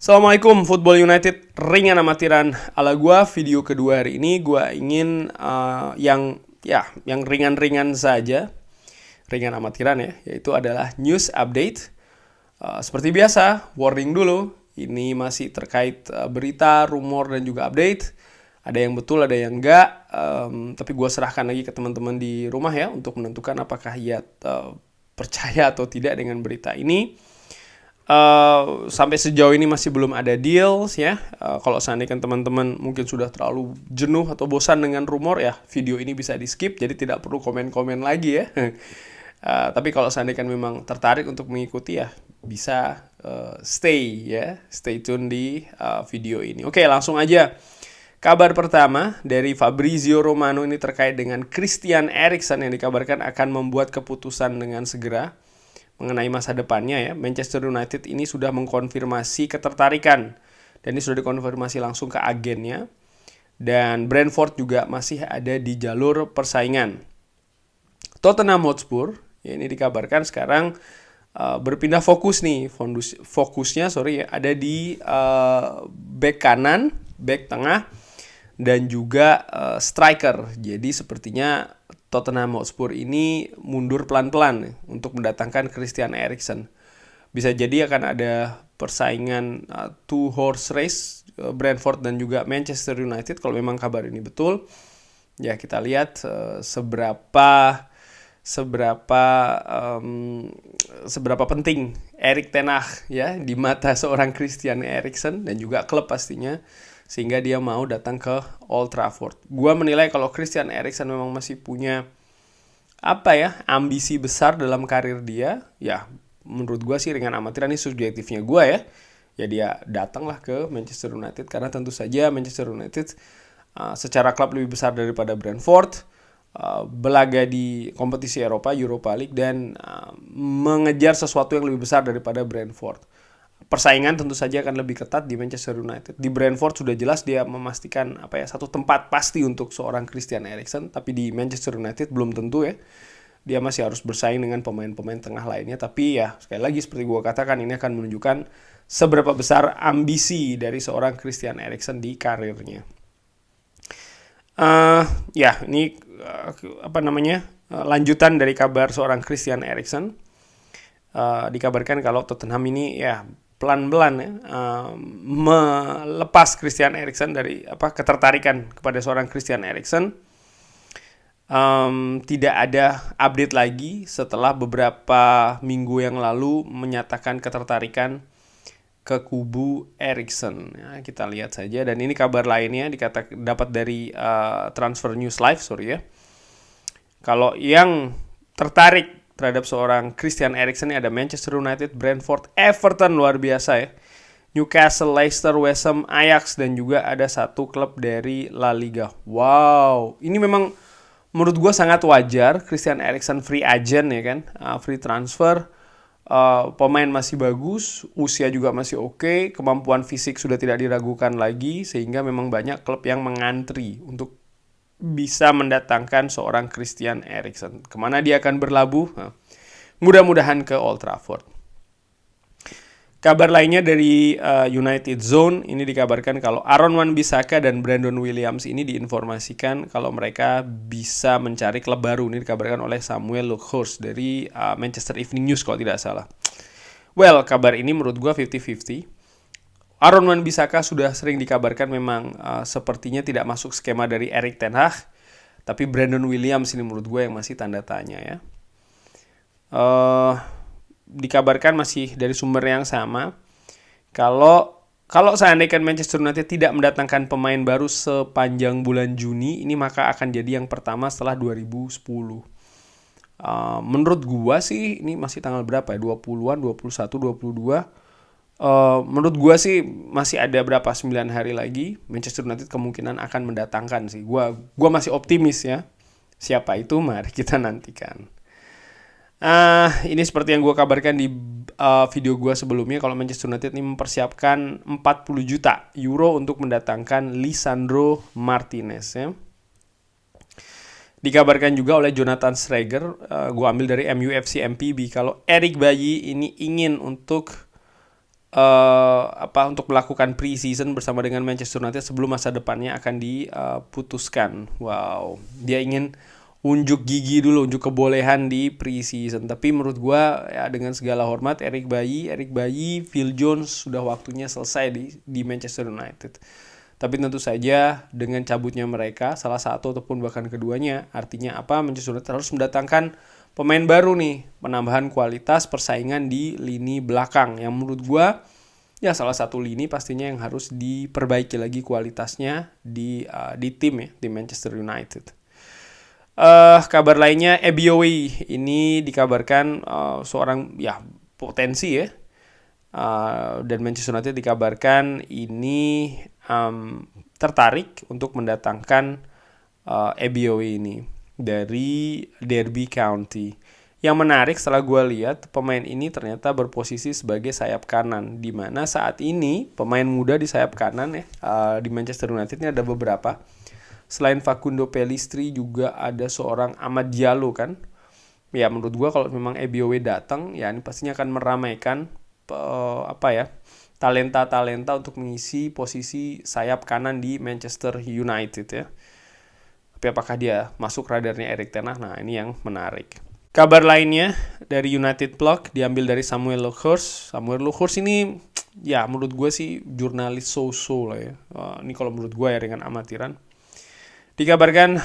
Assalamualaikum Football United, ringan amatiran ala gua. Video kedua hari ini gua ingin yang ringan-ringan saja, ringan amatiran ya, yaitu adalah news update. Seperti biasa, warning dulu. Ini masih terkait berita, rumor dan juga update. Ada yang betul, ada yang enggak. Tapi gua serahkan lagi ke teman-teman di rumah ya untuk menentukan apakah ia percaya atau tidak dengan berita ini. Sampai sejauh ini masih belum ada deals ya. Kalau seandainya teman-teman mungkin sudah terlalu jenuh atau bosan dengan rumor ya, video ini bisa di skip, jadi tidak perlu komen-komen lagi ya. Tapi kalau seandainya memang tertarik untuk mengikuti ya, bisa stay tune di video ini. Oke, langsung aja. Kabar pertama dari Fabrizio Romano ini terkait dengan Christian Eriksen yang dikabarkan akan membuat keputusan dengan segera mengenai masa depannya ya. Manchester United ini sudah mengkonfirmasi ketertarikan dan ini sudah dikonfirmasi langsung ke agennya. Dan Brentford juga masih ada di jalur persaingan. Tottenham Hotspur ya, ini dikabarkan sekarang berpindah fokus nih. Fokusnya ada di back kanan, back tengah dan juga striker. Jadi sepertinya Tottenham Hotspur ini mundur pelan-pelan untuk mendatangkan Christian Eriksen. Bisa jadi akan ada persaingan two horse race, Brentford dan juga Manchester United kalau memang kabar ini betul. Ya kita lihat seberapa penting Erik ten Hag ya di mata seorang Christian Eriksen dan juga klub pastinya, sehingga dia mau datang ke Old Trafford. Gua menilai kalau Christian Eriksen memang masih punya ambisi besar dalam karir dia. Ya, menurut gua sih ringan amatiran, ini subjektifnya gua ya. Ya dia datanglah ke Manchester United karena tentu saja Manchester United secara klub lebih besar daripada Brentford, belaga di kompetisi Europa League dan mengejar sesuatu yang lebih besar daripada Brentford. Persaingan tentu saja akan lebih ketat di Manchester United. Di Brentford sudah jelas dia memastikan satu tempat pasti untuk seorang Christian Eriksen, tapi di Manchester United belum tentu ya. Dia masih harus bersaing dengan pemain-pemain tengah lainnya, tapi ya sekali lagi seperti gue katakan, ini akan menunjukkan seberapa besar ambisi dari seorang Christian Eriksen di karirnya. Lanjutan dari kabar seorang Christian Eriksen. Dikabarkan kalau Tottenham ini ya pelan-pelan ya, melepas Christian Eriksen dari ketertarikan kepada seorang Christian Eriksen. Tidak ada update lagi setelah beberapa minggu yang lalu menyatakan ketertarikan ke kubu Eriksen. Ya, kita lihat saja, dan ini kabar lainnya dapat dari Transfer News Live ya. Kalau yang tertarik terhadap seorang Christian Eriksen ini ada Manchester United, Brentford, Everton, luar biasa ya, Newcastle, Leicester, West Ham, Ajax, dan juga ada satu klub dari La Liga. Wow, ini memang menurut gue sangat wajar. Christian Eriksen free agent ya kan, free transfer. Pemain masih bagus, usia juga masih oke, kemampuan fisik sudah tidak diragukan lagi, sehingga memang banyak klub yang mengantri untuk bisa mendatangkan seorang Christian Eriksen. Kemana dia akan berlabuh? Mudah-mudahan ke Old Trafford. Kabar lainnya dari United Zone, ini dikabarkan kalau Aaron Wan-Bissaka dan Brandon Williams ini diinformasikan kalau mereka bisa mencari klub baru. Ini dikabarkan oleh Samuel Luckhurst dari Manchester Evening News kalau tidak salah. Well, kabar ini menurut gue 50-50. Aaron Wan-Bissaka sudah sering dikabarkan memang sepertinya tidak masuk skema dari Erik ten Hag, tapi Brandon Williams ini menurut gue yang masih tanda tanya ya. Dikabarkan masih dari sumber yang sama, kalau seandainya Manchester United tidak mendatangkan pemain baru sepanjang bulan Juni ini, maka akan jadi yang pertama setelah 2010. Menurut gua sih ini masih tanggal berapa ya? 20-an, 21, 22. Menurut gua sih masih ada 9 hari lagi Manchester United kemungkinan akan mendatangkan sih. Gua masih optimis ya. Siapa itu? Mari kita nantikan. Ini seperti yang gue kabarkan di video gue sebelumnya, kalau Manchester United ini mempersiapkan 40 juta euro untuk mendatangkan Lisandro Martinez ya. Dikabarkan juga oleh Jonathan Schrager, gue ambil dari MUFC MPB, kalau Eric Bailly ini ingin untuk untuk melakukan pre-season bersama dengan Manchester United sebelum masa depannya akan diputuskan. Wow, dia ingin unjuk gigi dulu, unjuk kebolehan di pre-season. Tapi menurut gua ya dengan segala hormat Eric Bailly, Phil Jones sudah waktunya selesai di Manchester United. Tapi tentu saja dengan cabutnya mereka, salah satu ataupun bahkan keduanya, artinya apa? Manchester United harus mendatangkan pemain baru nih, penambahan kualitas persaingan di lini belakang. Yang menurut gua ya salah satu lini pastinya yang harus diperbaiki lagi kualitasnya di tim ya, di Manchester United. Kabar lainnya, Ebiowi ini dikabarkan seorang ya potensi ya. Dan Manchester United dikabarkan ini tertarik untuk mendatangkan Ebiowi ini dari Derby County. Yang menarik setelah gue lihat, pemain ini ternyata berposisi sebagai sayap kanan, di mana saat ini pemain muda di sayap kanan ya di Manchester United ini ada beberapa. Selain Facundo Pellistri juga ada seorang Amad Diallo kan. Ya menurut gue kalau memang Ebiowi datang, ya ini pastinya akan meramaikan talenta-talenta untuk mengisi posisi sayap kanan di Manchester United ya. Tapi apakah dia masuk radarnya Erik ten Hag? Nah, ini yang menarik. Kabar lainnya dari United Blog diambil dari Samuel Lukhurst. Samuel Lukhurst ini ya menurut gue sih jurnalis so-so lah ya. Ini kalau menurut gue ya dengan amatiran. Dikabarkan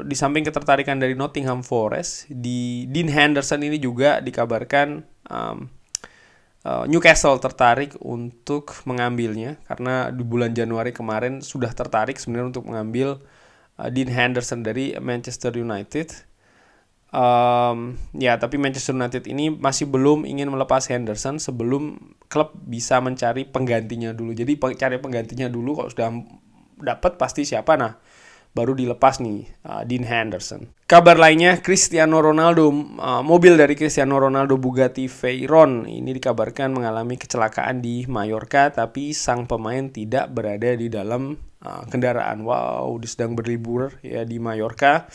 di samping ketertarikan dari Nottingham Forest, di Dean Henderson ini juga dikabarkan Newcastle tertarik untuk mengambilnya karena di bulan Januari kemarin sudah tertarik sebenarnya untuk mengambil Dean Henderson dari Manchester United. Ya tapi Manchester United ini masih belum ingin melepas Henderson sebelum klub bisa mencari penggantinya dulu. Jadi cari penggantinya dulu, kalau sudah dapat pasti siapa, nah baru dilepas nih Dean Henderson. Kabar lainnya, Cristiano Ronaldo, mobil dari Cristiano Ronaldo Bugatti Veyron ini dikabarkan mengalami kecelakaan di Mallorca, tapi sang pemain tidak berada di dalam kendaraan. Wow, dia sedang berlibur ya di Mallorca,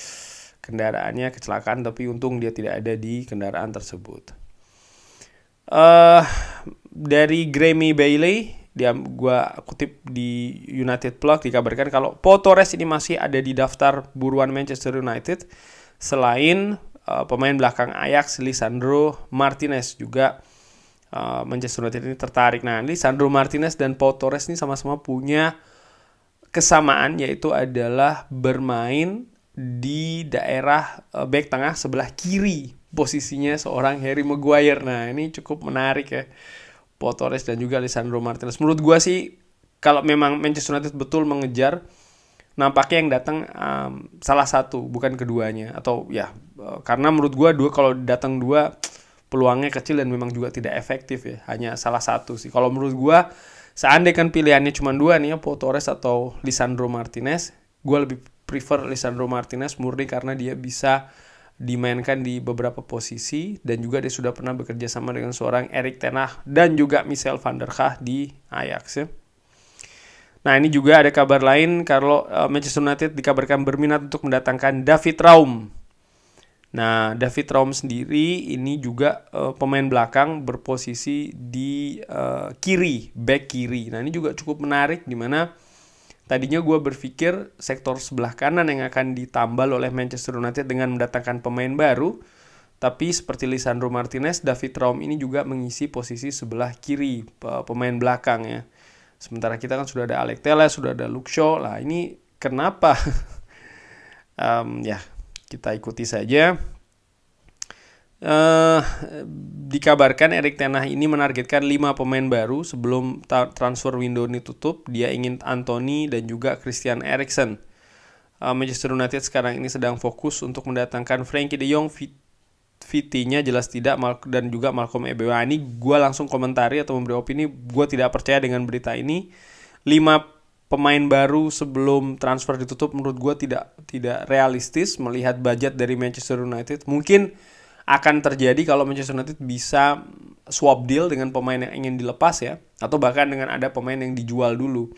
kendaraannya kecelakaan, tapi untung dia tidak ada di kendaraan tersebut. Dari Grammy Bailey, gua kutip di United Blog, dikabarkan kalau Pau Torres ini masih ada di daftar buruan Manchester United. Selain pemain belakang Ajax Lisandro Martinez juga Manchester United ini tertarik. Nah, Lisandro Martinez dan Pau Torres ini sama-sama punya kesamaan, yaitu adalah bermain di daerah back tengah sebelah kiri, posisinya seorang Harry Maguire. Nah, ini cukup menarik ya, Pau Torres dan juga Lisandro Martinez. Menurut gue sih kalau memang Manchester United betul mengejar, nampaknya yang datang salah satu, bukan keduanya. Atau ya karena menurut gue kalau datang dua peluangnya kecil dan memang juga tidak efektif ya. Hanya salah satu sih. Kalau menurut gue seandainya kan pilihannya cuma dua nih ya, Pau Torres atau Lisandro Martinez, gue lebih prefer Lisandro Martinez murni karena dia bisa dimainkan di beberapa posisi dan juga dia sudah pernah bekerja sama dengan seorang Erik ten Hag dan juga Michel van der Gaag di Ajax ya. Nah, ini juga ada kabar lain kalau Manchester United dikabarkan berminat untuk mendatangkan David Raum. Nah, David Raum sendiri ini juga pemain belakang berposisi di kiri, back kiri. Nah, ini juga cukup menarik di mana tadinya gue berpikir sektor sebelah kanan yang akan ditambal oleh Manchester United dengan mendatangkan pemain baru. Tapi seperti Lisandro Martinez, David Raum ini juga mengisi posisi sebelah kiri pemain belakang ya. Sementara kita kan sudah ada Alex Telles, sudah ada Luke Shaw. Lah ini kenapa? Ya kita ikuti saja. Dikabarkan Erik ten Hag ini menargetkan 5 pemain baru sebelum transfer window ini tutup. Dia ingin Anthony dan juga Christian Eriksen. Manchester United sekarang ini sedang fokus untuk mendatangkan Frenkie de Jong, Vitinha jelas tidak, dan juga Malcolm Ebewa. Ini gue langsung komentari atau memberi opini, gue tidak percaya dengan berita ini. 5 pemain baru sebelum transfer ditutup menurut gue tidak realistis melihat budget dari Manchester United. Mungkin akan terjadi kalau Manchester United bisa swap deal dengan pemain yang ingin dilepas ya, atau bahkan dengan ada pemain yang dijual dulu.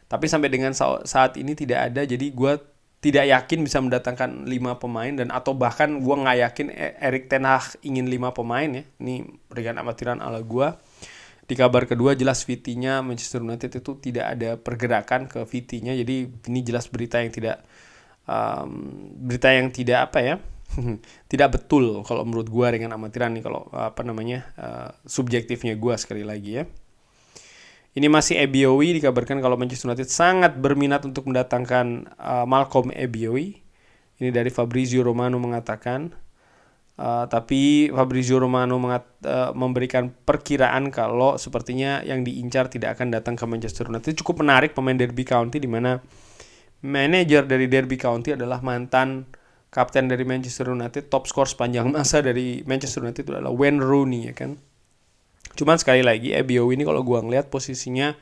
Tapi sampai dengan saat ini tidak ada, jadi gue tidak yakin bisa mendatangkan 5 pemain, dan atau bahkan gue nggak yakin Erik ten Hag ingin 5 pemain ya. Ini berikan amatiran ala gue. Di kabar kedua jelas VT-nya Manchester United itu tidak ada pergerakan ke VT-nya, jadi ini jelas berita yang tidak apa ya tidak betul kalau menurut gua ringan amatiran nih, kalau subjektifnya gua sekali lagi ya. Ini masih Ebiowi, dikabarkan kalau Manchester United sangat berminat untuk mendatangkan Malcolm Ebiowi. Ini dari Fabrizio Romano mengatakan. Tapi Fabrizio Romano memberikan perkiraan kalau sepertinya yang diincar tidak akan datang ke Manchester United. Cukup menarik pemain Derby County, di mana manajer dari Derby County adalah mantan kapten dari Manchester United, top skor sepanjang masa dari Manchester United itu adalah Wayne Rooney, ya kan. Cuman sekali lagi Ebiowi ini kalau gua ngeliat posisinya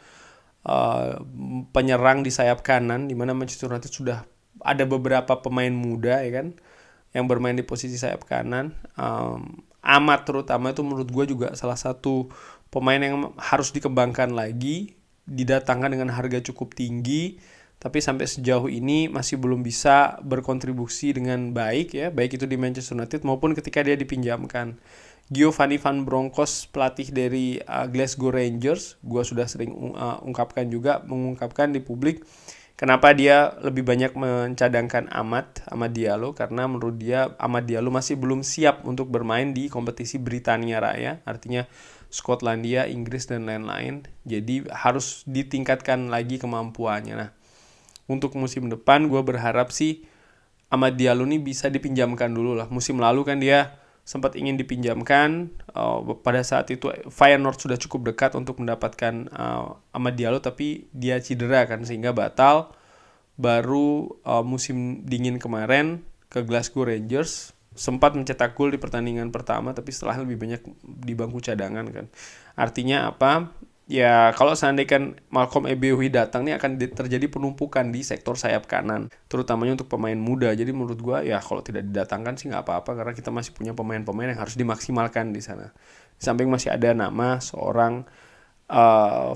penyerang di sayap kanan, di mana Manchester United sudah ada beberapa pemain muda, ya kan, yang bermain di posisi sayap kanan. Amat terutama itu menurut gue juga salah satu pemain yang harus dikembangkan lagi, didatangkan dengan harga cukup tinggi, tapi sampai sejauh ini masih belum bisa berkontribusi dengan baik ya, baik itu di Manchester United maupun ketika dia dipinjamkan. Giovanni Van Bronckhorst, pelatih dari Glasgow Rangers, gue sudah sering mengungkapkan di publik kenapa dia lebih banyak mencadangkan Amad Diallo, karena menurut dia Amad Diallo masih belum siap untuk bermain di kompetisi Britania Raya, artinya Skotlandia, Inggris, dan lain-lain. Jadi harus ditingkatkan lagi kemampuannya. Nah, untuk musim depan gue berharap sih Amad Diallo ini bisa dipinjamkan dulu lah. Musim lalu kan dia sempat ingin dipinjamkan, pada saat itu Feyenoord sudah cukup dekat untuk mendapatkan Amad Diallo, tapi dia cedera kan sehingga batal. Baru musim dingin kemarin ke Glasgow Rangers sempat mencetak gol di pertandingan pertama, tapi setelah lebih banyak di bangku cadangan kan. Artinya apa? Ya kalau seandainya kan Malcolm Ebiowi datang nih akan terjadi penumpukan di sektor sayap kanan, terutamanya untuk pemain muda. Jadi menurut gue ya kalau tidak didatangkan sih nggak apa-apa, karena kita masih punya pemain-pemain yang harus dimaksimalkan di sana. Di samping masih ada nama seorang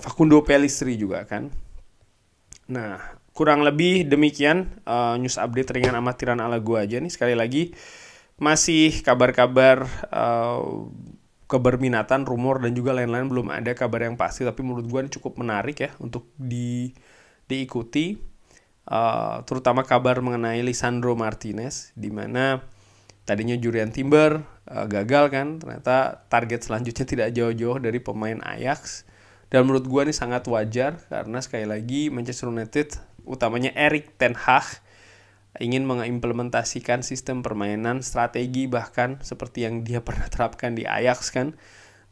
Facundo Pellistri juga kan. Nah kurang lebih demikian news update ringan amatiran ala gue aja nih. Sekali lagi masih kabar-kabar keberminatan, rumor, dan juga lain-lain, belum ada kabar yang pasti, tapi menurut gue ini cukup menarik ya untuk diikuti, terutama kabar mengenai Lisandro Martinez, di mana tadinya Jurriën Timber gagal kan, ternyata target selanjutnya tidak jauh-jauh dari pemain Ajax, dan menurut gue ini sangat wajar, karena sekali lagi Manchester United, utamanya Erik ten Hag, ingin mengimplementasikan sistem permainan, strategi bahkan seperti yang dia pernah terapkan di Ajax kan.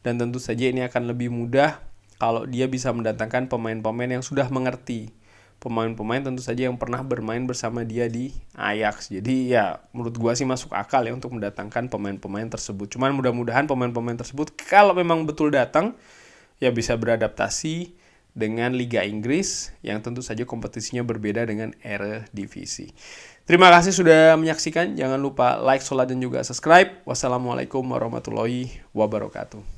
Dan tentu saja ini akan lebih mudah kalau dia bisa mendatangkan pemain-pemain yang sudah mengerti. Pemain-pemain tentu saja yang pernah bermain bersama dia di Ajax. Jadi ya menurut gua sih masuk akal ya untuk mendatangkan pemain-pemain tersebut. Cuman mudah-mudahan pemain-pemain tersebut kalau memang betul datang ya bisa beradaptasi dengan Liga Inggris yang tentu saja kompetisinya berbeda dengan Eredivisie. Terima kasih sudah menyaksikan. Jangan lupa like, share, dan juga subscribe. Wassalamualaikum warahmatullahi wabarakatuh.